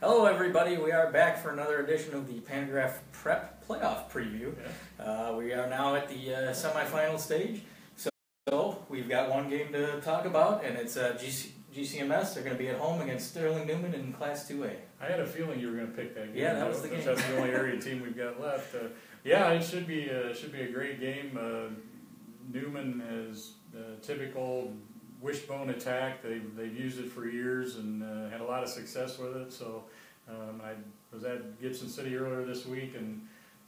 Hello everybody, we are back for another edition of the Pantagraph Prep Playoff Preview. We are now at the semifinal stage, so we've got one game to talk about, and it's GCMS. They're going to be at home against Sterling Newman in Class 2A. I had a feeling you were going to pick that game. Yeah, that was the game. That's the only area team we've got left. Yeah, it should be a great game. Newman is typical wishbone attack. They've used it for years and had a lot of success with it. So I was at Gibson City earlier this week, and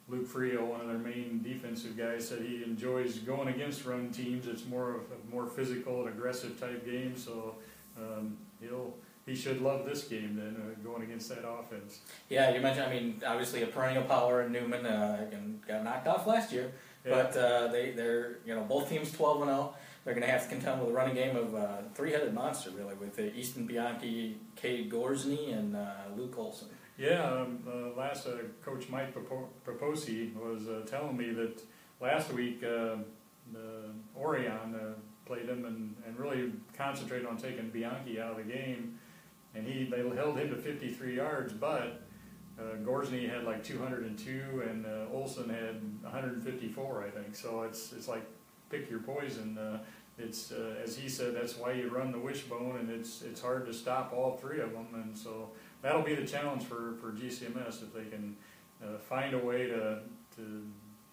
Luke Frio, one of their main defensive guys, said he enjoys going against run teams. It's more of a more physical and aggressive type game. So he should love this game then, going against that offense. Yeah, you mentioned, I mean, obviously a perennial power in Newman, got knocked off last year, but they're both teams 12-0. They're going to have to contend with a running game of a three-headed monster, really, with Easton Bianchi, Cade Gorsney, and Luke Olson. Yeah, last Coach Mike Proposi was telling me that last week Orion played him and really concentrated on taking Bianchi out of the game, and they held him to 53 yards, but Gorsney had like 202 and Olson had 154, I think. So it's like pick your poison. It's as he said, that's why you run the wishbone, and it's hard to stop all three of them, and so that'll be the challenge for GCMS, if they can find a way to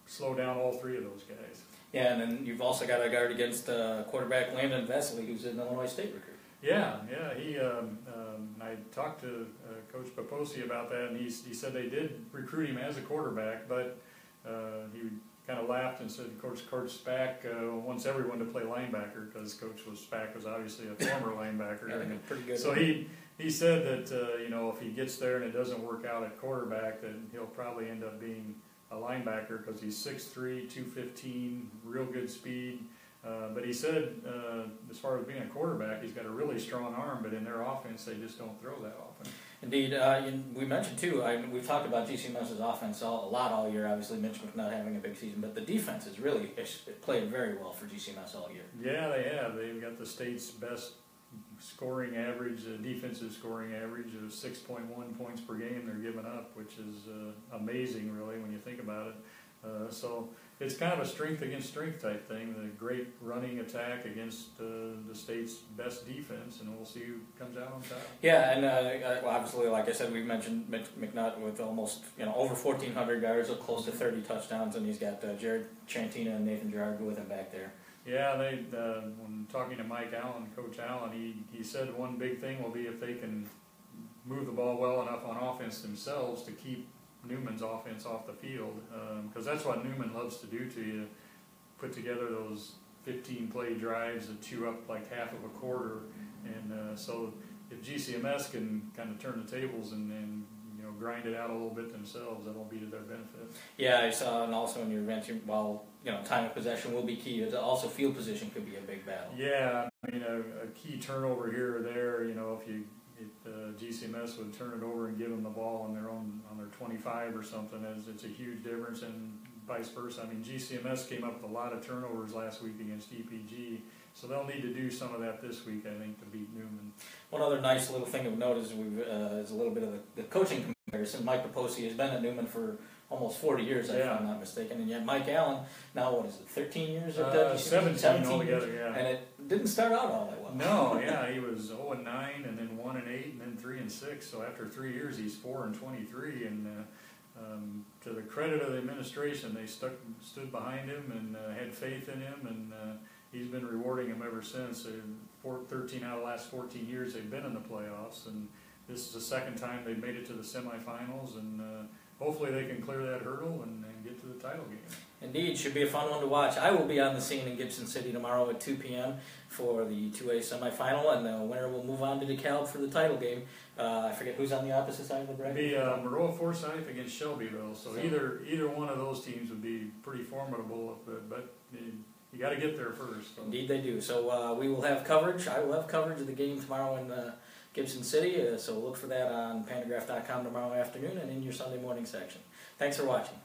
slow down all three of those guys. Yeah, and then you've also got to guard against quarterback Landon Vesely, who's an Illinois State recruit. Yeah. He I talked to Coach Poposi about that, and he said they did recruit him as a quarterback, but he kind of laughed and said, Coach Spack wants everyone to play linebacker, because Coach Spack was obviously a former linebacker. Yeah, pretty good. So he said that if he gets there and it doesn't work out at quarterback, then he'll probably end up being a linebacker, because he's 6'3", 215, real good speed. But he said, as far as being a quarterback, he's got a really strong arm, but in their offense, they just don't throw that often. Indeed. We mentioned, too, we've talked about GCMS's offense a lot all year, obviously, Mitch not having a big season, but the defense has really played very well for GCMS all year. Yeah, they have. They've got the state's best scoring average, defensive scoring average of 6.1 points per game they're giving up, which is amazing, really, when you think about it. So it's kind of a strength against strength type thing, the great running attack against the state's best defense, and we'll see who comes out on top. Yeah, and obviously, like I said, we've mentioned McNutt with almost over 1,400 yards, close to 30 touchdowns, and he's got Jared Chantina and Nathan Gerard with him back there. Yeah, when talking to Mike Allen, Coach Allen, he said one big thing will be if they can move the ball well enough on offense themselves to keep Newman's offense off the field, because that's what Newman loves to do to you, put together those 15-play drives that chew up like half of a quarter, and so if GCMS can kind of turn the tables and grind it out a little bit themselves, that'll be to their benefit. Yeah, I saw, and also when you're mentioning, time of possession will be key. Also, field position could be a big battle. Yeah, I mean, a key turnover here or there, if GCMS would turn it over and give them the ball on their 25 or something, it's a huge difference, and vice versa. I mean, GCMS came up with a lot of turnovers last week against EPG, so they'll need to do some of that this week, I think, to beat Newman. One other nice little thing of note is is a little bit of the coaching comparison. Mike Poposi has been at Newman for almost 40 years, if I'm not mistaken, and yet Mike Allen, now what is it, 13 years at WCMS? 17 altogether, years, yeah. And it didn't start out all that well. No, yeah, he was 0-9, and then 1-8, and then 3-6. So after 3 years, he's 4-23, and to the credit of the administration, they stood behind him and had faith in him, and he's been rewarding him ever since. 13 out of the last 14 years they've been in the playoffs, and this is the second time they've made it to the semifinals, and hopefully they can clear that hurdle and get to the title game. Indeed, should be a fun one to watch. I will be on the scene in Gibson City tomorrow at 2 p.m. for the 2A semifinal, and the winner will move on to DeKalb for the title game. I forget who's on the opposite side of the bracket. It'll be Maroa Forsyth against Shelbyville, so either one of those teams would be pretty formidable, but you got to get there first. So. Indeed they do. So we will have coverage. I will have coverage of the game tomorrow in Gibson City, so look for that on Pantagraph.com tomorrow afternoon and in your Sunday morning section. Thanks for watching.